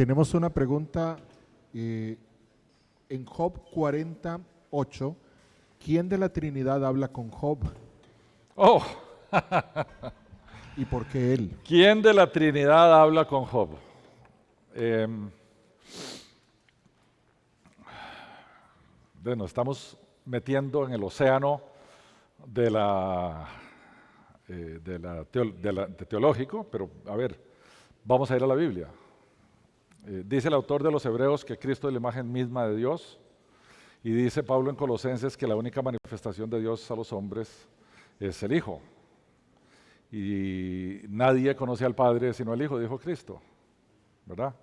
Tenemos una pregunta en Job 48. ¿Quién de la Trinidad habla con Job Oh, y por qué él? ¿quién de la Trinidad habla con Job? Nos estamos metiendo en el océano de teológico, pero a ver, vamos a ir a la Biblia. Dice el autor de los Hebreos que Cristo es la imagen misma de Dios, y dice Pablo en Colosenses que la única manifestación de Dios a los hombres es el Hijo. Y nadie conoce al Padre sino el Hijo, dijo Cristo, ¿verdad?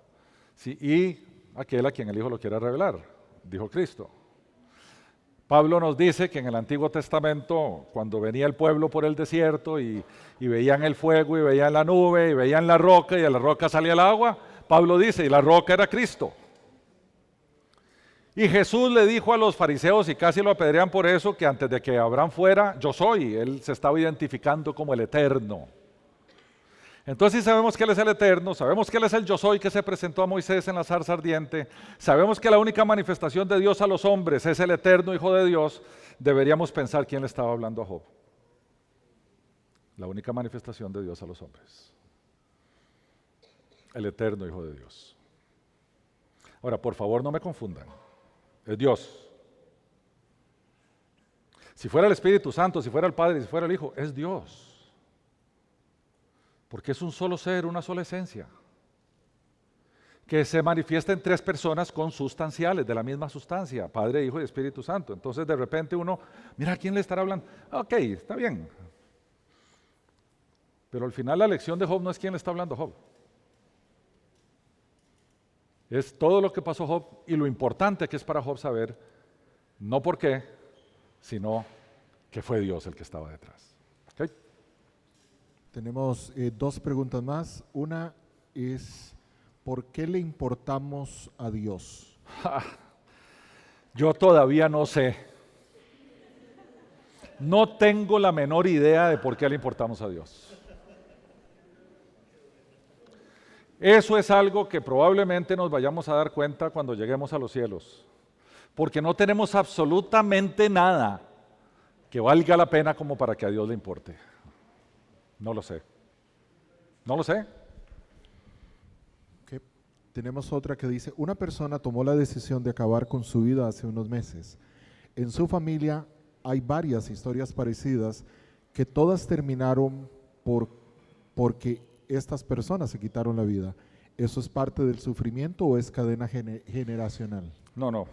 Sí, y aquel a quien el Hijo lo quiera revelar, dijo Cristo. Pablo nos dice que en el Antiguo Testamento, cuando venía el pueblo por el desierto y veían el fuego y veían la nube y veían la roca y de la roca salía el agua, Pablo dice, y la roca era Cristo. Y Jesús le dijo a los fariseos, y casi lo apedrean por eso, que antes de que Abraham fuera, yo soy. Él se estaba identificando como el Eterno. Entonces, si sabemos que Él es el Eterno, sabemos que Él es el yo soy que se presentó a Moisés en la zarza ardiente, sabemos que la única manifestación de Dios a los hombres es el Eterno Hijo de Dios, deberíamos pensar quién le estaba hablando a Job. La única manifestación de Dios a los hombres. El Eterno Hijo de Dios. Ahora, por favor, no me confundan. Es Dios. Si fuera el Espíritu Santo, si fuera el Padre, si fuera el Hijo, es Dios. Porque es un solo ser, una sola esencia, que se manifiesta en tres personas consustanciales, de la misma sustancia, Padre, Hijo y Espíritu Santo. Entonces de repente uno, mira, ¿a quién le estará hablando? Ok, está bien. Pero al final la lección de Job no es quién le está hablando a Job. Es todo lo que pasó Job y lo importante que es para Job saber, no por qué, sino que fue Dios el que estaba detrás. ¿Okay? Tenemos dos preguntas más. Una es, ¿por qué le importamos a Dios? Yo todavía no sé. No tengo la menor idea de por qué le importamos a Dios. Eso es algo que probablemente nos vayamos a dar cuenta cuando lleguemos a los cielos, porque no tenemos absolutamente nada que valga la pena como para que a Dios le importe. No lo sé. No lo sé. Okay. Tenemos otra que dice, una persona tomó la decisión de acabar con su vida hace unos meses. En su familia hay varias historias parecidas que todas terminaron porque estas personas se quitaron la vida. ¿Eso es parte del sufrimiento o es cadena generacional? No.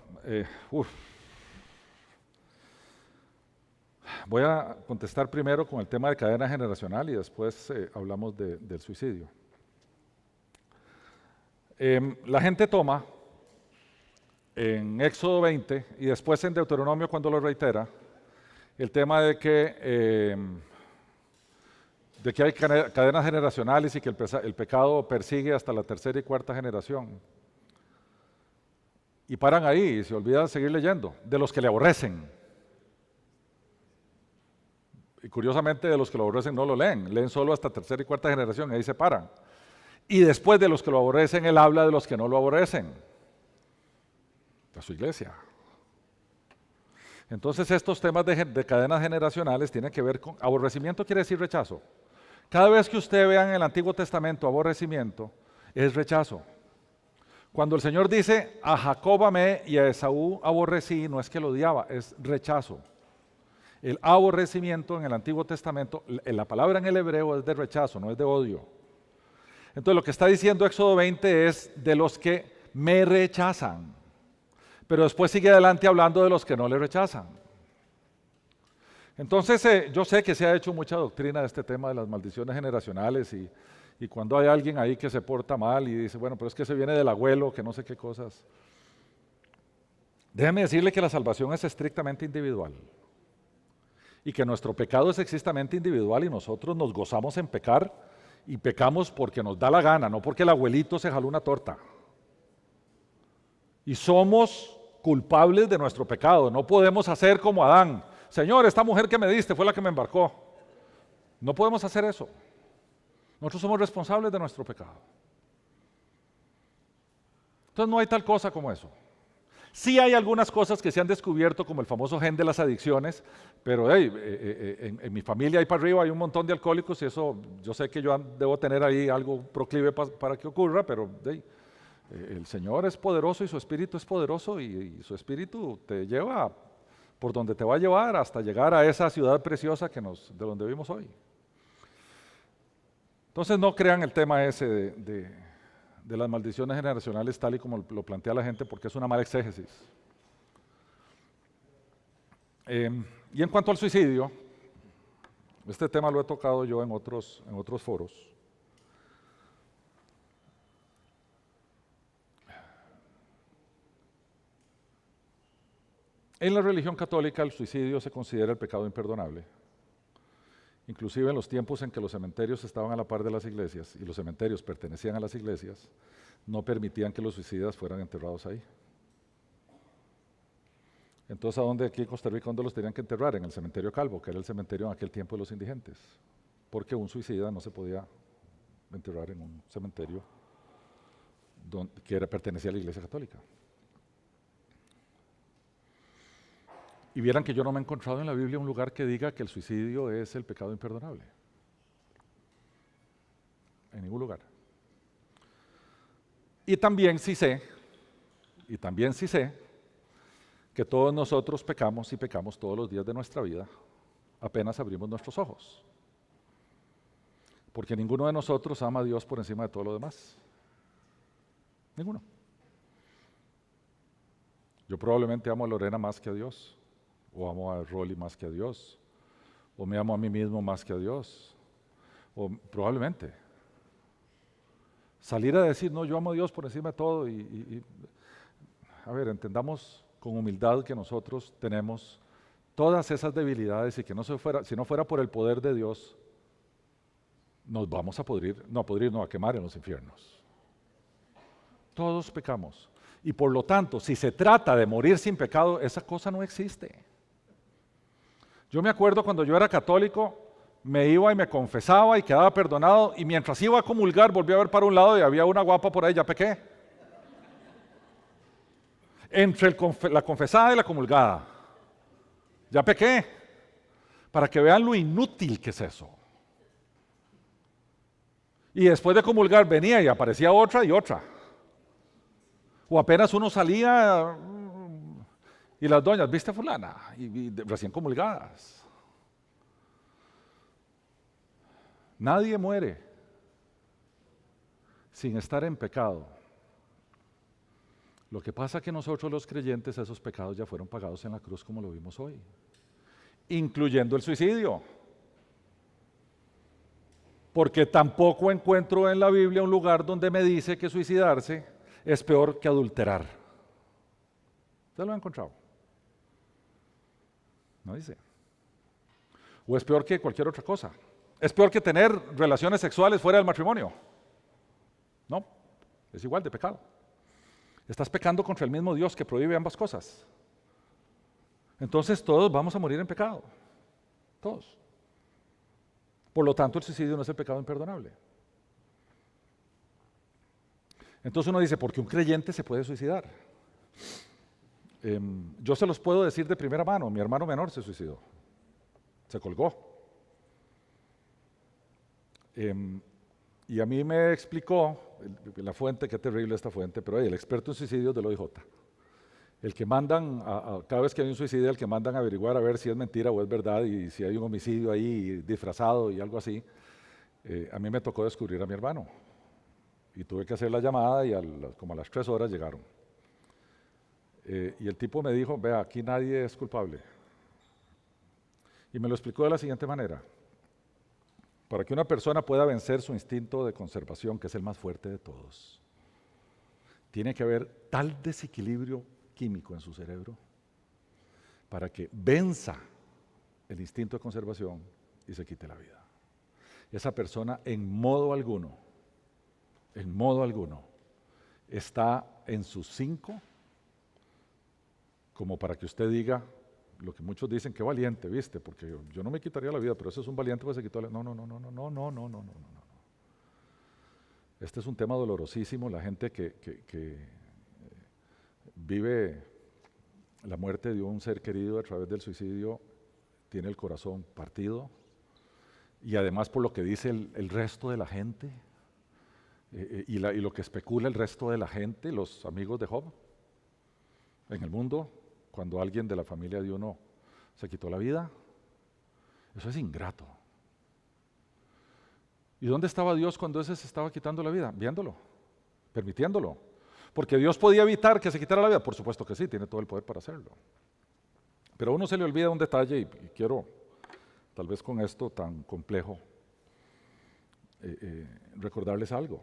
Voy a contestar primero con el tema de cadena generacional y después hablamos del suicidio. La gente toma en Éxodo 20 y después en Deuteronomio cuando lo reitera, el tema de que hay cadenas generacionales y que el pecado persigue hasta la tercera y cuarta generación. Y paran ahí y se olvidan de seguir leyendo, de los que le aborrecen. Y curiosamente de los que lo aborrecen no lo leen solo hasta tercera y cuarta generación, ahí se paran. Y después de los que lo aborrecen, él habla de los que no lo aborrecen, de su iglesia. Entonces estos temas de cadenas generacionales tienen que ver con, aborrecimiento quiere decir rechazo. Cada vez que usted vea en el Antiguo Testamento aborrecimiento, es rechazo. Cuando el Señor dice, a Jacob amé y a Esaú aborrecí, no es que lo odiaba, es rechazo. El aborrecimiento en el Antiguo Testamento, la palabra en el hebreo es de rechazo, no es de odio. Entonces lo que está diciendo Éxodo 20 es de los que me rechazan. Pero después sigue adelante hablando de los que no le rechazan. Entonces yo sé que se ha hecho mucha doctrina de este tema de las maldiciones generacionales y cuando hay alguien ahí que se porta mal y dice, bueno, pero es que se viene del abuelo, que no sé qué cosas. Déjeme decirle que la salvación es estrictamente individual y que nuestro pecado es estrictamente individual y nosotros nos gozamos en pecar y pecamos porque nos da la gana, no porque el abuelito se jaló una torta. Y somos culpables de nuestro pecado, no podemos hacer como Adán. Señor, esta mujer que me diste fue la que me embarcó. No podemos hacer eso. Nosotros somos responsables de nuestro pecado. Entonces no hay tal cosa como eso. Sí hay algunas cosas que se han descubierto, como el famoso gen de las adicciones, pero hey, en mi familia ahí para arriba hay un montón de alcohólicos y eso, yo sé que yo debo tener ahí algo proclive para que ocurra, pero hey, el Señor es poderoso y su Espíritu es poderoso y su Espíritu te lleva por donde te va a llevar hasta llegar a esa ciudad preciosa de donde vivimos hoy. Entonces no crean el tema ese de las maldiciones generacionales tal y como lo plantea la gente, porque es una mala exégesis. Y en cuanto al suicidio, este tema lo he tocado yo en otros foros. En la religión católica el suicidio se considera el pecado imperdonable. Inclusive en los tiempos en que los cementerios estaban a la par de las iglesias y los cementerios pertenecían a las iglesias, no permitían que los suicidas fueran enterrados ahí. Entonces, ¿a dónde aquí en Costa Rica dónde los tenían que enterrar? En el cementerio Calvo, que era el cementerio en aquel tiempo de los indigentes, porque un suicida no se podía enterrar en un cementerio que pertenecía a la Iglesia Católica. Y vieran que yo no me he encontrado en la Biblia un lugar que diga que el suicidio es el pecado imperdonable. En ningún lugar. Y también sí sé que todos nosotros pecamos y pecamos todos los días de nuestra vida, apenas abrimos nuestros ojos. Porque ninguno de nosotros ama a Dios por encima de todo lo demás. Ninguno. Yo probablemente amo a Lorena más que a Dios, o amo a Rolly más que a Dios, o me amo a mí mismo más que a Dios, o probablemente. Salir a decir, no, yo amo a Dios por encima de todo, a ver, entendamos con humildad que nosotros tenemos todas esas debilidades y que si no fuera por el poder de Dios, nos vamos a a quemar en los infiernos. Todos pecamos. Y por lo tanto, si se trata de morir sin pecado, esa cosa no existe. Yo me acuerdo cuando yo era católico, me iba y me confesaba y quedaba perdonado, y mientras iba a comulgar volvía a ver para un lado y había una guapa por ahí, ya pequé. Entre la confesada y la comulgada, ya pequé, para que vean lo inútil que es eso. Y después de comulgar venía y aparecía otra y otra. O apenas uno salía y las doñas, ¿viste fulana? Y recién comulgadas. Nadie muere sin estar en pecado. Lo que pasa es que nosotros los creyentes, esos pecados ya fueron pagados en la cruz como lo vimos hoy, incluyendo el suicidio. Porque tampoco encuentro en la Biblia un lugar donde me dice que suicidarse es peor que adulterar. ¿Usted lo ha encontrado? No dice. O es peor que cualquier otra cosa. Es peor que tener relaciones sexuales fuera del matrimonio. No, es igual de pecado. Estás pecando contra el mismo Dios que prohíbe ambas cosas. Entonces todos vamos a morir en pecado. Todos. Por lo tanto, el suicidio no es el pecado imperdonable. Entonces uno dice, ¿por qué un creyente se puede suicidar? Yo se los puedo decir de primera mano. Mi hermano menor se suicidó. Se colgó. Y a mí me explicó la fuente, qué terrible esta fuente, pero el experto en suicidios del OIJ. El que mandan, cada vez que hay un suicidio, el que mandan a averiguar a ver si es mentira o es verdad y si hay un homicidio ahí disfrazado y algo así. A mí me tocó descubrir a mi hermano. Y tuve que hacer la llamada y como a las 3 horas llegaron. Y el tipo me dijo, vea, aquí nadie es culpable. Y me lo explicó de la siguiente manera. Para que una persona pueda vencer su instinto de conservación, que es el más fuerte de todos, tiene que haber tal desequilibrio químico en su cerebro para que venza el instinto de conservación y se quite la vida. Esa persona en modo alguno, está en sus 5 como para que usted diga lo que muchos dicen, que valiente, ¿viste? Porque yo no me quitaría la vida, pero ese es un valiente pues se quitó la... No. Este es un tema dolorosísimo. La gente que vive la muerte de un ser querido a través del suicidio, tiene el corazón partido, y además por lo que dice el resto de la gente, y lo que especula el resto de la gente, los amigos de Job, en el mundo, cuando alguien de la familia de uno se quitó la vida, eso es ingrato. ¿Y dónde estaba Dios cuando ese se estaba quitando la vida? Viéndolo, permitiéndolo. Porque Dios podía evitar que se quitara la vida, por supuesto que sí, tiene todo el poder para hacerlo. Pero a uno se le olvida un detalle y quiero, tal vez con esto tan complejo, recordarles algo.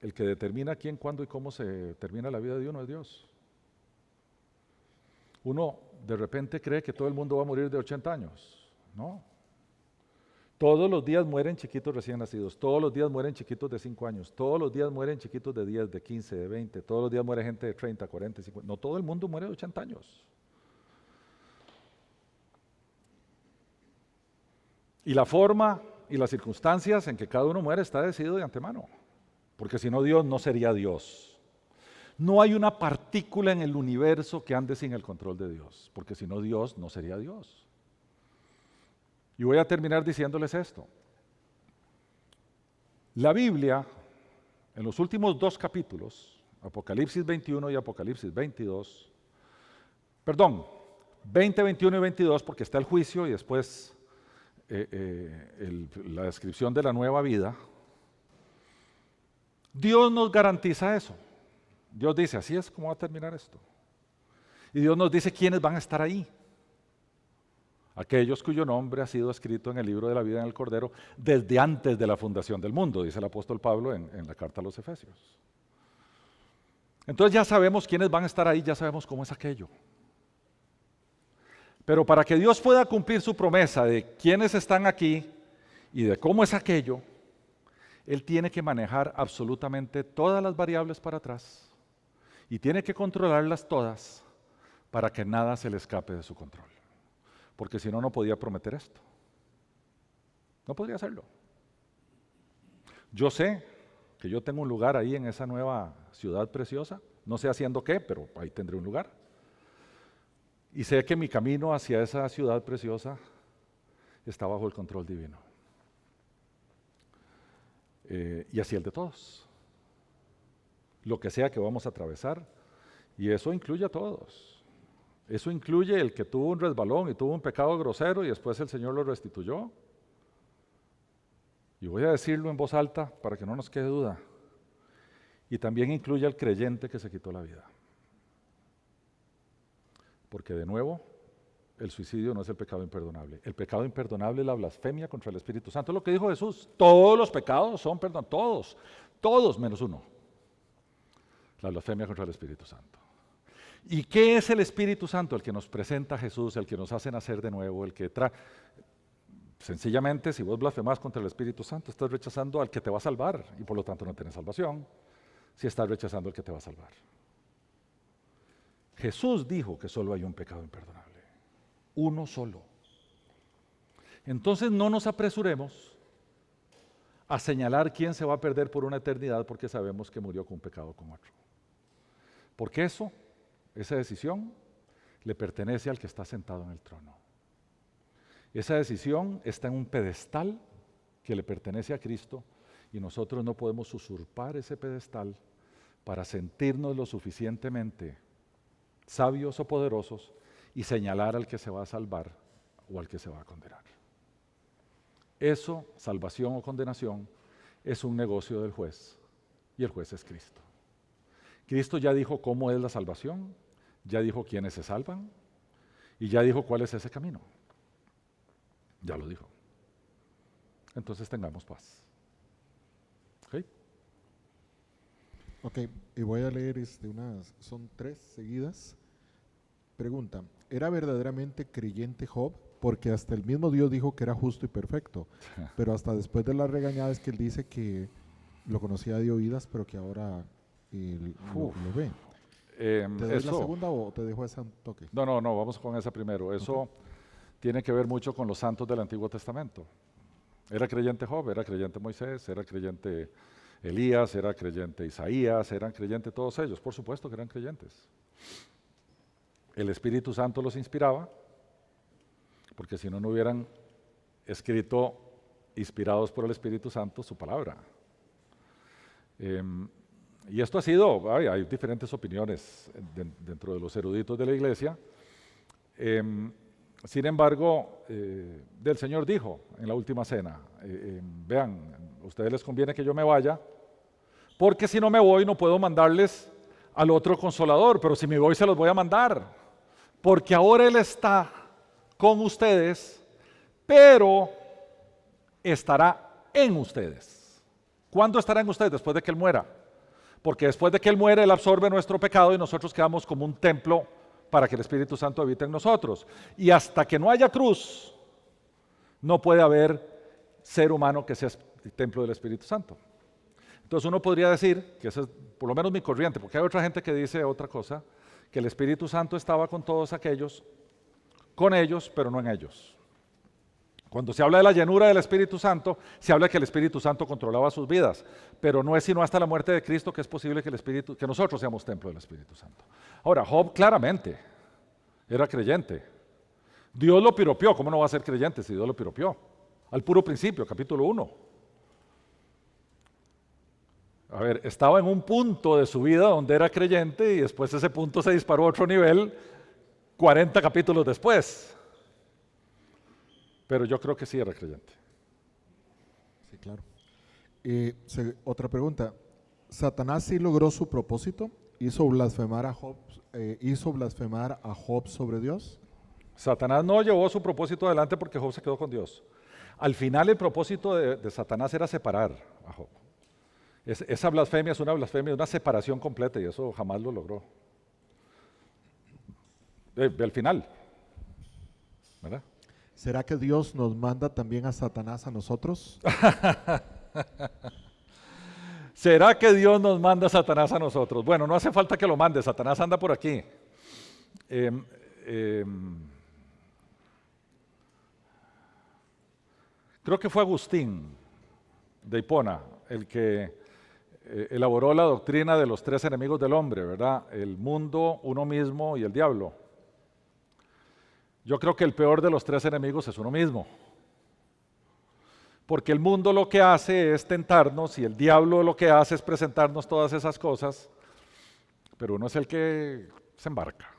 El que determina quién, cuándo y cómo se termina la vida de uno es Dios. Uno de repente cree que todo el mundo va a morir de 80 años. No. Todos los días mueren chiquitos recién nacidos, todos los días mueren chiquitos de 5 años, todos los días mueren chiquitos de 10, de 15, de 20, todos los días muere gente de 30, 40, 50. No todo el mundo muere de 80 años. Y la forma y las circunstancias en que cada uno muere está decidido de antemano, porque si no Dios no sería Dios. No hay una partícula en el universo que ande sin el control de Dios, porque si no Dios no sería Dios. Y voy a terminar diciéndoles esto. La Biblia, en los últimos 2 capítulos, Apocalipsis 21 y Apocalipsis 22, perdón, 20, 21 y 22, porque está el juicio y después la descripción de la nueva vida, Dios nos garantiza eso. Dios dice, así es como va a terminar esto. Y Dios nos dice quiénes van a estar ahí. Aquellos cuyo nombre ha sido escrito en el libro de la vida en el Cordero desde antes de la fundación del mundo, dice el apóstol Pablo en la carta a los Efesios. Entonces ya sabemos quiénes van a estar ahí, ya sabemos cómo es aquello. Pero para que Dios pueda cumplir su promesa de quiénes están aquí y de cómo es aquello, Él tiene que manejar absolutamente todas las variables para atrás y tiene que controlarlas todas para que nada se le escape de su control. Porque si no, no podía prometer esto. No podría hacerlo. Yo sé que yo tengo un lugar ahí en esa nueva ciudad preciosa, no sé haciendo qué, pero ahí tendré un lugar. Y sé que mi camino hacia esa ciudad preciosa está bajo el control divino. Y así el de todos. Lo que sea que vamos a atravesar, y eso incluye a todos. Eso incluye el que tuvo un resbalón y tuvo un pecado grosero y después el Señor lo restituyó. Y voy a decirlo en voz alta para que no nos quede duda. Y también incluye al creyente que se quitó la vida. Porque de nuevo, el suicidio no es el pecado imperdonable. El pecado imperdonable es la blasfemia contra el Espíritu Santo. Es lo que dijo Jesús. Todos los pecados son perdonados. Todos menos uno. La blasfemia contra el Espíritu Santo. ¿Y qué es el Espíritu Santo? El que nos presenta a Jesús, el que nos hace nacer de nuevo, el que trae. Sencillamente, si vos blasfemás contra el Espíritu Santo, estás rechazando al que te va a salvar y por lo tanto no tienes salvación. Si estás rechazando al que te va a salvar. Jesús dijo que solo hay un pecado imperdonable. Uno solo. Entonces no nos apresuremos a señalar quién se va a perder por una eternidad porque sabemos que murió con un pecado con otro. Porque esa decisión le pertenece al que está sentado en el trono. Esa decisión está en un pedestal que le pertenece a Cristo y nosotros no podemos usurpar ese pedestal para sentirnos lo suficientemente sabios o poderosos y señalar al que se va a salvar o al que se va a condenar. Eso, salvación o condenación, es un negocio del juez y el juez es Cristo. Cristo ya dijo cómo es la salvación, ya dijo quiénes se salvan y ya dijo cuál es ese camino. Ya lo dijo. Entonces tengamos paz. ¿Okay? Ok, y voy a leer son 3 seguidas. Pregunta, ¿era verdaderamente creyente Job? Porque hasta el mismo Dios dijo que era justo y perfecto, pero hasta después de las regañadas que él dice que lo conocía de oídas, pero que ahora lo ve. ¿Te doy la segunda o te dejo esa un toque? No, vamos con esa primero. Eso tiene que ver mucho con los santos del Antiguo Testamento. Era creyente Job, era creyente Moisés, era creyente Elías, era creyente Isaías, eran creyentes todos ellos, por supuesto que eran creyentes. El Espíritu Santo los inspiraba, porque si no, no hubieran escrito, inspirados por el Espíritu Santo, su palabra. Y esto ha sido, hay diferentes opiniones dentro de los eruditos de la iglesia. Sin embargo, del Señor dijo en la última cena, vean, a ustedes les conviene que yo me vaya, porque si no me voy no puedo mandarles al otro consolador, pero si me voy se los voy a mandar, porque ahora Él está con ustedes, pero estará en ustedes. ¿Cuándo estará en ustedes? Después de que Él muera. Porque después de que Él muere, Él absorbe nuestro pecado y nosotros quedamos como un templo para que el Espíritu Santo habite en nosotros. Y hasta que no haya cruz, no puede haber ser humano que sea el templo del Espíritu Santo. Entonces uno podría decir, que esa es por lo menos mi corriente, porque hay otra gente que dice otra cosa, que el Espíritu Santo estaba con todos aquellos, con ellos, pero no en ellos. Cuando se habla de la llenura del Espíritu Santo, se habla de que el Espíritu Santo controlaba sus vidas, pero no es sino hasta la muerte de Cristo que es posible que nosotros seamos templo del Espíritu Santo. Ahora, Job claramente era creyente. Dios lo piropió. ¿Cómo no va a ser creyente si Dios lo piropió? Al puro principio, capítulo 1. A ver, estaba en un punto de su vida donde era creyente y después ese punto se disparó a otro nivel 40 capítulos después. Pero yo creo que sí era creyente. Sí, claro. Otra pregunta. ¿Satanás sí logró su propósito? ¿Hizo blasfemar a Job sobre Dios? Satanás no llevó su propósito adelante porque Job se quedó con Dios. Al final el propósito de Satanás era separar a Job. Esa blasfemia es una blasfemia, una separación completa y eso jamás lo logró. Al final, ¿verdad? ¿Será que Dios nos manda también a Satanás a nosotros? ¿Será que Dios nos manda a Satanás a nosotros? Bueno, no hace falta que lo mande, Satanás anda por aquí. Creo que fue Agustín de Hipona el que elaboró la doctrina de los tres enemigos del hombre, ¿verdad? El mundo, uno mismo y el diablo. Yo creo que el peor de los tres enemigos es uno mismo. Porque el mundo lo que hace es tentarnos y el diablo lo que hace es presentarnos todas esas cosas, pero uno es el que se embarca.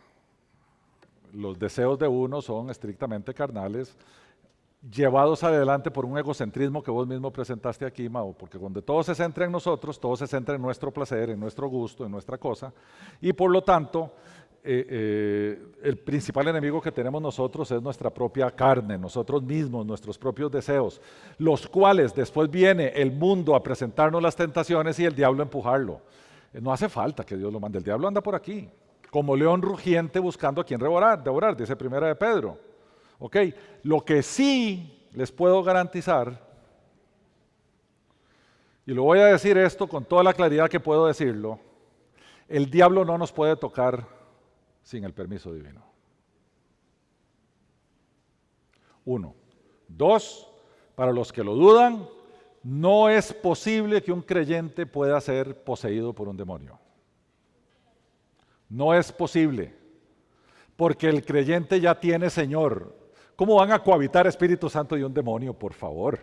Los deseos de uno son estrictamente carnales, llevados adelante por un egocentrismo que vos mismo presentaste aquí, Mau, porque cuando todo se centra en nosotros, todo se centra en nuestro placer, en nuestro gusto, en nuestra cosa, y por lo tanto, el principal enemigo que tenemos nosotros es nuestra propia carne, nosotros mismos, nuestros propios deseos, los cuales después viene el mundo a presentarnos las tentaciones y el diablo a empujarlo. No hace falta que Dios lo mande, el diablo anda por aquí, como león rugiente buscando a quien devorar, dice Primera de Pedro. Ok, lo que sí les puedo garantizar, y lo voy a decir esto con toda la claridad que puedo decirlo, el diablo no nos puede tocar sin el permiso divino. 1. 2, para los que lo dudan, no es posible que un creyente pueda ser poseído por un demonio. No es posible, porque el creyente ya tiene Señor. ¿Cómo van a cohabitar Espíritu Santo y un demonio, por favor?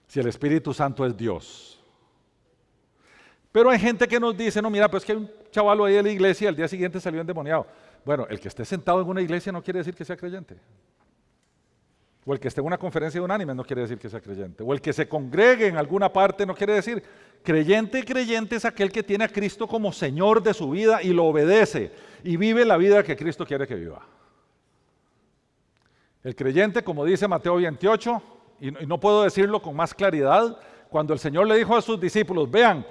Si el Espíritu Santo es Dios. Pero hay gente que nos dice, no, mira, pues que hay un chavalo ahí de la iglesia y al día siguiente salió endemoniado. Bueno, el que esté sentado en una iglesia no quiere decir que sea creyente. O el que esté en una conferencia de unánimes no quiere decir que sea creyente. O el que se congregue en alguna parte no quiere decir. Creyente es aquel que tiene a Cristo como Señor de su vida y lo obedece y vive la vida que Cristo quiere que viva. El creyente, como dice Mateo 28, y no puedo decirlo con más claridad, cuando el Señor le dijo a sus discípulos, vean,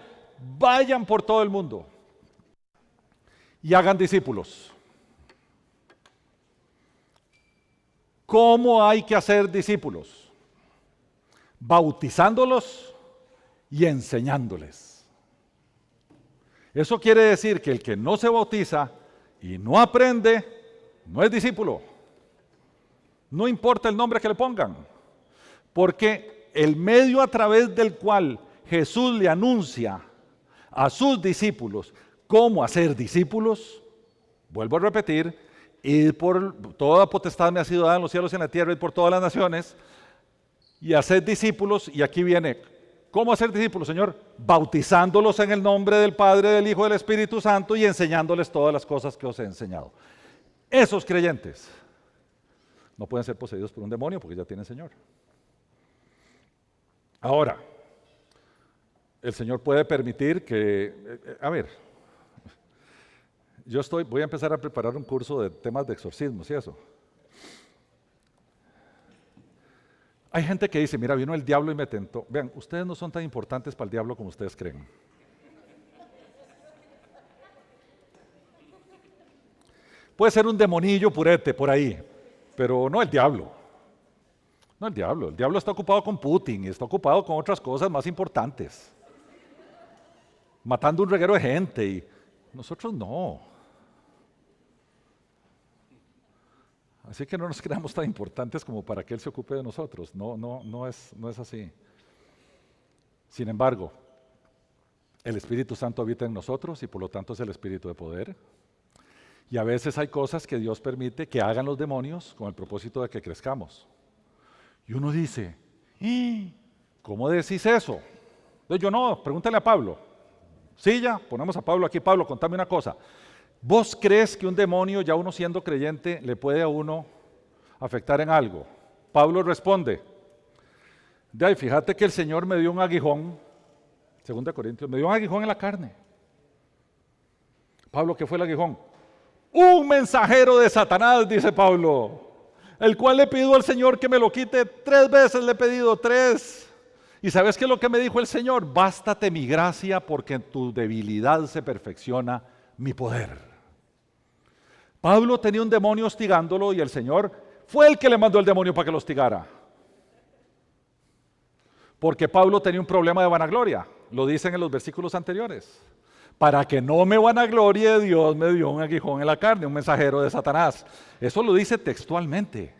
vayan por todo el mundo y hagan discípulos. ¿Cómo hay que hacer discípulos? Bautizándolos y enseñándoles. Eso quiere decir que el que no se bautiza y no aprende, no es discípulo. No importa el nombre que le pongan, porque el medio a través del cual Jesús le anuncia a sus discípulos cómo hacer discípulos Vuelvo a repetir, id por toda potestad me ha sido dada en los cielos y en la tierra, id por todas las naciones y haced discípulos. Y aquí viene, ¿cómo hacer discípulos, Señor? Bautizándolos en el nombre del Padre, del Hijo y del Espíritu Santo y enseñándoles todas las cosas que os he enseñado. Esos creyentes no pueden ser poseídos por un demonio porque ya tienen Señor. Ahora, el Señor puede permitir que, voy a empezar a preparar un curso de temas de exorcismos y eso. Hay gente que dice, mira, vino el diablo y me tentó. Vean, ustedes no son tan importantes para el diablo como ustedes creen. Puede ser un demonillo purete por ahí, pero no el diablo. No el diablo. El diablo está ocupado con Putin y está ocupado con otras cosas más importantes. Matando un reguero de gente y nosotros no. Así que no nos creamos tan importantes como para que Él se ocupe de nosotros. No es así. Sin embargo, el Espíritu Santo habita en nosotros y por lo tanto es el Espíritu de poder. Y a veces hay cosas que Dios permite que hagan los demonios con el propósito de que crezcamos. Y uno dice, ¿cómo decís eso? Entonces yo no, pregúntale a Pablo. Sí, ya, ponemos a Pablo aquí. Pablo, contame una cosa. ¿Vos crees que un demonio, ya uno siendo creyente, le puede a uno afectar en algo? Pablo responde, fíjate que el Señor me dio un aguijón, 2 Corintios, me dio un aguijón en la carne. Pablo, ¿qué fue el aguijón? Un mensajero de Satanás, dice Pablo, el cual le pidió al Señor que me lo quite 3 veces, le he pedido 3. ¿Y sabes qué es lo que me dijo el Señor? Bástate mi gracia porque en tu debilidad se perfecciona mi poder. Pablo tenía un demonio hostigándolo y el Señor fue el que le mandó el demonio para que lo hostigara. Porque Pablo tenía un problema de vanagloria, lo dicen en los versículos anteriores. Para que no me vanaglorie, Dios me dio un aguijón en la carne, un mensajero de Satanás. Eso lo dice textualmente.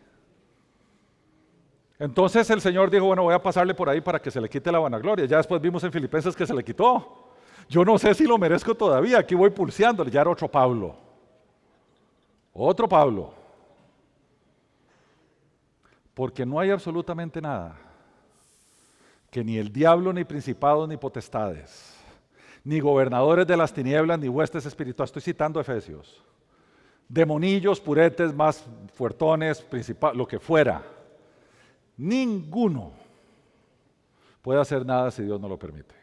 Entonces el Señor dijo, bueno, voy a pasarle por ahí para que se le quite la vanagloria. Ya después vimos en Filipenses que se le quitó. Yo no sé si lo merezco todavía, aquí voy pulseándole, ya era otro Pablo. Otro Pablo. Porque no hay absolutamente nada que ni el diablo, ni principados, ni potestades, ni gobernadores de las tinieblas, ni huestes espirituales, estoy citando Efesios, demonillos, puretes, más fuertones, principales, lo que fuera, ninguno puede hacer nada si Dios no lo permite.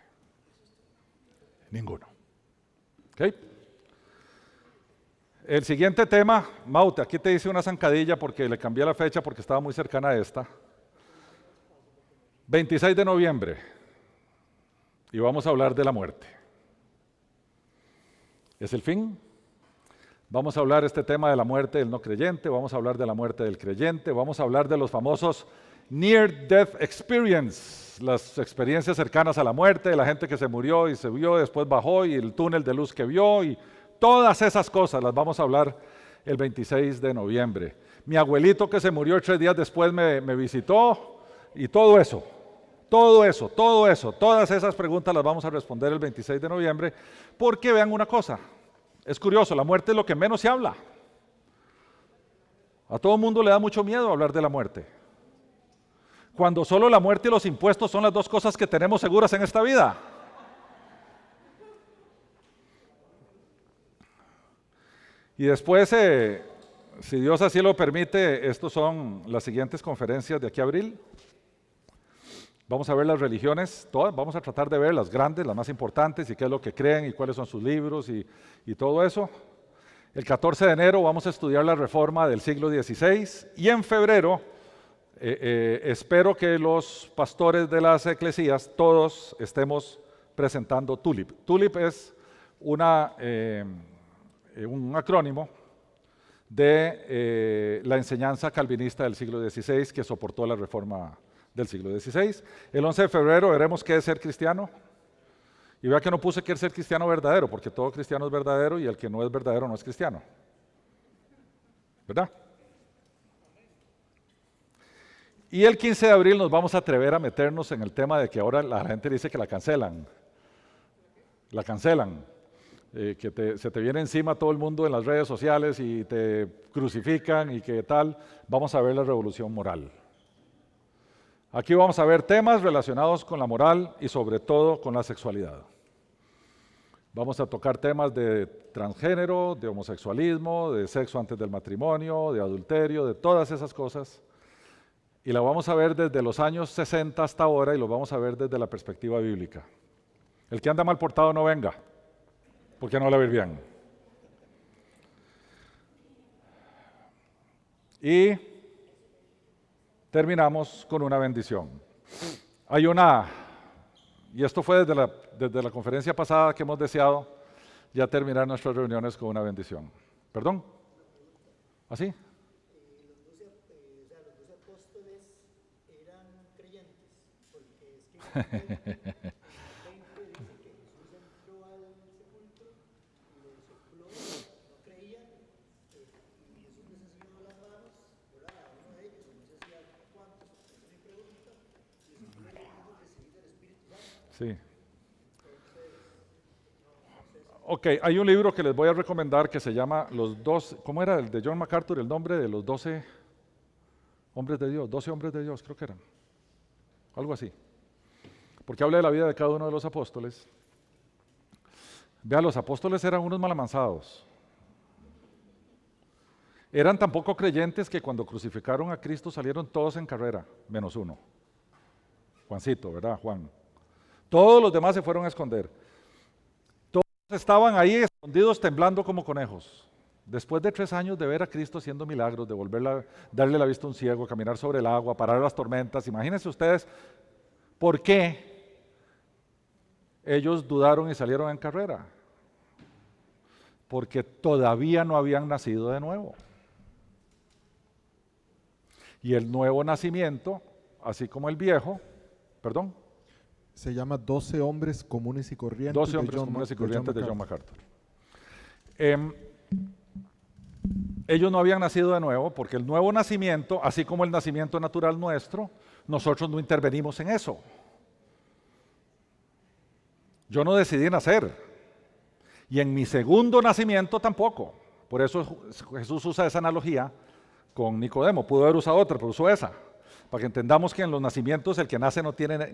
Ninguno. ¿Ok? El siguiente tema, Maute, aquí te hice una zancadilla porque le cambié la fecha porque estaba muy cercana a esta. 26 de noviembre. Y vamos a hablar de la muerte. ¿Es el fin? Vamos a hablar este tema de la muerte del no creyente, vamos a hablar de la muerte del creyente, vamos a hablar de los famosos Near Death Experience, las experiencias cercanas a la muerte, de la gente que se murió y se vio, después bajó y el túnel de luz que vio y todas esas cosas las vamos a hablar el 26 de noviembre. Mi abuelito que se murió 3 días después me visitó y todo eso, todas esas preguntas las vamos a responder el 26 de noviembre porque vean una cosa, es curioso, la muerte es lo que menos se habla. A todo el mundo le da mucho miedo hablar de la muerte. Cuando solo la muerte y los impuestos son las 2 cosas que tenemos seguras en esta vida. Y después, si Dios así lo permite, estas son las siguientes conferencias de aquí a abril. Vamos a ver las religiones, todas, vamos a tratar de ver las grandes, las más importantes y qué es lo que creen y cuáles son sus libros y todo eso. El 14 de enero vamos a estudiar la reforma del siglo XVI y en febrero espero que los pastores de las eclesías todos estemos presentando TULIP. TULIP es un acrónimo de la enseñanza calvinista del siglo XVI que soportó la reforma del siglo XVI. El 11 de febrero veremos qué es ser cristiano. Y vea que no puse que es ser cristiano verdadero, porque todo cristiano es verdadero y el que no es verdadero no es cristiano. ¿Verdad? Y el 15 de abril nos vamos a atrever a meternos en el tema de que ahora la gente dice que la cancelan. La cancelan. se te viene encima todo el mundo en las redes sociales y te crucifican y qué tal, vamos a ver la revolución moral. Aquí vamos a ver temas relacionados con la moral y sobre todo con la sexualidad. Vamos a tocar temas de transgénero, de homosexualismo, de sexo antes del matrimonio, de adulterio, de todas esas cosas. Y la vamos a ver desde los años 60 hasta ahora y lo vamos a ver desde la perspectiva bíblica. El que anda mal portado no venga, porque no le va a ir bien. Y terminamos con una bendición. Y esto fue desde la conferencia pasada que hemos deseado ya terminar nuestras reuniones con una bendición. ¿Perdón? ¿Así? Los 12 apóstoles eran creyentes, porque es que en el 20 dice que Jesús entró al sepulcro y lo sopló, no creían, y Jesús les enseñó las manos, ¿verdad? A uno de ellos, no sé si a cuántos, esa es mi pregunta, y eso fue el mismo recibir del Espíritu Santo. Sí. Ok, hay un libro que les voy a recomendar que se llama ¿cómo era el de John MacArthur? El nombre de los 12 hombres de Dios, 12 hombres de Dios, creo que eran. Algo así. Porque habla de la vida de cada uno de los apóstoles. Vea, los apóstoles eran unos malamanzados. Eran tan poco creyentes que cuando crucificaron a Cristo salieron todos en carrera, menos uno. Juancito, ¿verdad? Juan. Todos los demás se fueron a esconder. Todos estaban ahí escondidos temblando como conejos. Después de 3 años de ver a Cristo haciendo milagros, de darle la vista a un ciego, caminar sobre el agua, parar las tormentas, imagínense ustedes por qué ellos dudaron y salieron en carrera. Porque todavía no habían nacido de nuevo. Y el nuevo nacimiento, así como el viejo, perdón. Se llama 12 hombres comunes y corrientes. 12 hombres comunes y corrientes de John MacArthur. Ellos no habían nacido de nuevo porque el nuevo nacimiento, así como el nacimiento natural nuestro, nosotros no intervenimos en eso. Yo no decidí nacer. Y en mi segundo nacimiento tampoco. Por eso Jesús usa esa analogía con Nicodemo. Pudo haber usado otra, pero usó esa. Para que entendamos que en los nacimientos el que nace no tiene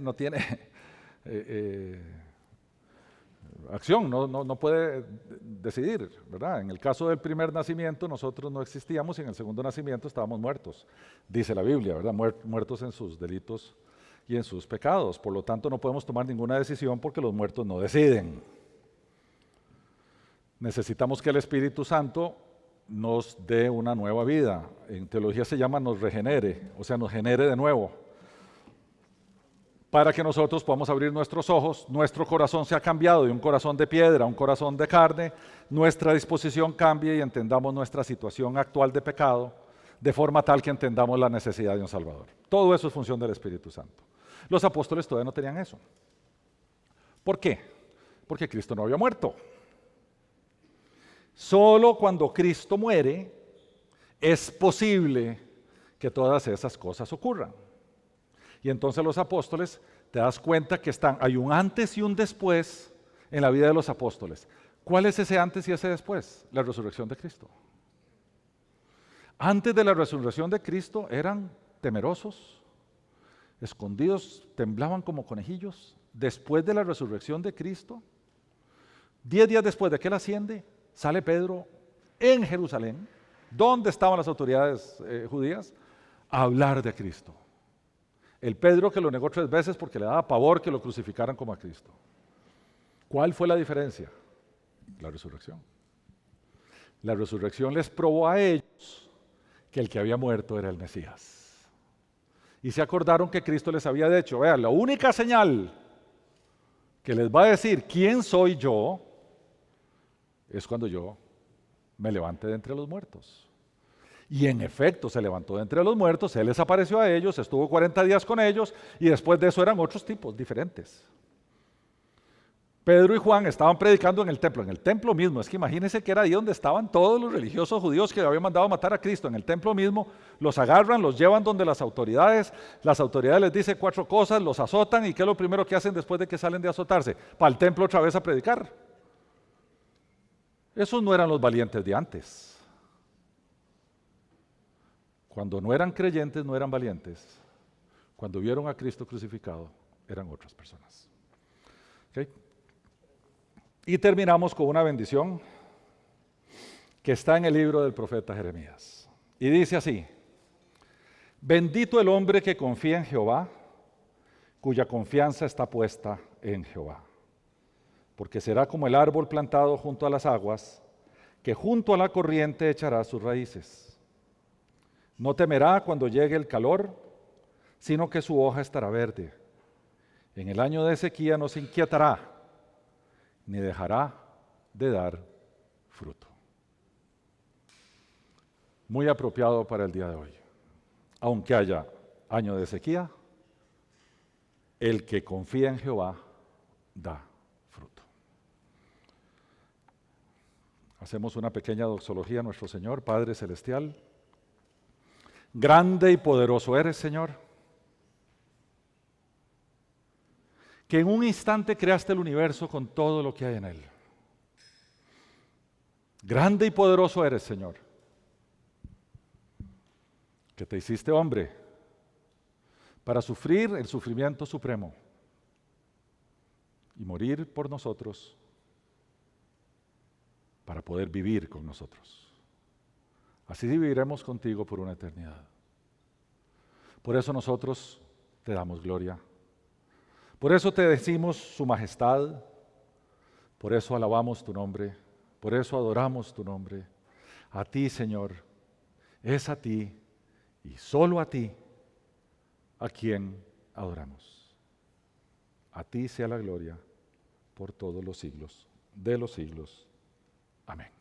acción, no puede decidir, ¿verdad? En el caso del primer nacimiento nosotros no existíamos y en el segundo nacimiento estábamos muertos, dice la Biblia, ¿verdad? Muertos en sus delitos y en sus pecados. Por lo tanto no podemos tomar ninguna decisión porque los muertos no deciden. Necesitamos que el Espíritu Santo nos dé una nueva vida. En teología se llama nos regenere, o sea, nos genere de nuevo. Para que nosotros podamos abrir nuestros ojos, nuestro corazón se ha cambiado de un corazón de piedra a un corazón de carne, nuestra disposición cambie y entendamos nuestra situación actual de pecado, de forma tal que entendamos la necesidad de un Salvador. Todo eso es función del Espíritu Santo. Los apóstoles todavía no tenían eso. ¿Por qué? Porque Cristo no había muerto. Solo cuando Cristo muere es posible que todas esas cosas ocurran. Y entonces los apóstoles, te das cuenta que hay un antes y un después en la vida de los apóstoles. ¿Cuál es ese antes y ese después? La resurrección de Cristo. Antes de la resurrección de Cristo eran temerosos, escondidos, temblaban como conejillos. Después de la resurrección de Cristo, 10 días después de que Él asciende, sale Pedro en Jerusalén, donde estaban las autoridades judías, a hablar de Cristo. El Pedro que lo negó 3 veces porque le daba pavor que lo crucificaran como a Cristo. ¿Cuál fue la diferencia? La resurrección. La resurrección les probó a ellos que el que había muerto era el Mesías. Y se acordaron que Cristo les había dicho, vean, la única señal que les va a decir quién soy yo es cuando yo me levante de entre los muertos. Y en efecto se levantó de entre los muertos, Él les apareció a ellos, estuvo 40 días con ellos y después de eso eran otros tipos diferentes. Pedro y Juan estaban predicando en el templo mismo. Es que imagínense que era ahí donde estaban todos los religiosos judíos que habían mandado a matar a Cristo. En el templo mismo los agarran, los llevan donde las autoridades les dicen 4 cosas, los azotan y ¿qué es lo primero que hacen después de que salen de azotarse? Para el templo otra vez a predicar. Esos no eran los valientes de antes. Cuando no eran creyentes, no eran valientes. Cuando vieron a Cristo crucificado, eran otras personas. ¿Okay? Y terminamos con una bendición que está en el libro del profeta Jeremías. Y dice así: bendito el hombre que confía en Jehová, cuya confianza está puesta en Jehová. Porque será como el árbol plantado junto a las aguas, que junto a la corriente echará sus raíces. No temerá cuando llegue el calor, sino que su hoja estará verde. En el año de sequía no se inquietará, ni dejará de dar fruto. Muy apropiado para el día de hoy. Aunque haya año de sequía, el que confía en Jehová da fruto. Hacemos una pequeña doxología a nuestro Señor. Padre Celestial, grande y poderoso eres, Señor, que en un instante creaste el universo con todo lo que hay en él. Grande y poderoso eres, Señor, que te hiciste hombre para sufrir el sufrimiento supremo y morir por nosotros para poder vivir con nosotros. Así viviremos contigo por una eternidad. Por eso nosotros te damos gloria. Por eso te decimos su majestad. Por eso alabamos tu nombre. Por eso adoramos tu nombre. A ti, Señor, es a ti y solo a ti a quien adoramos. A ti sea la gloria por todos los siglos de los siglos. Amén.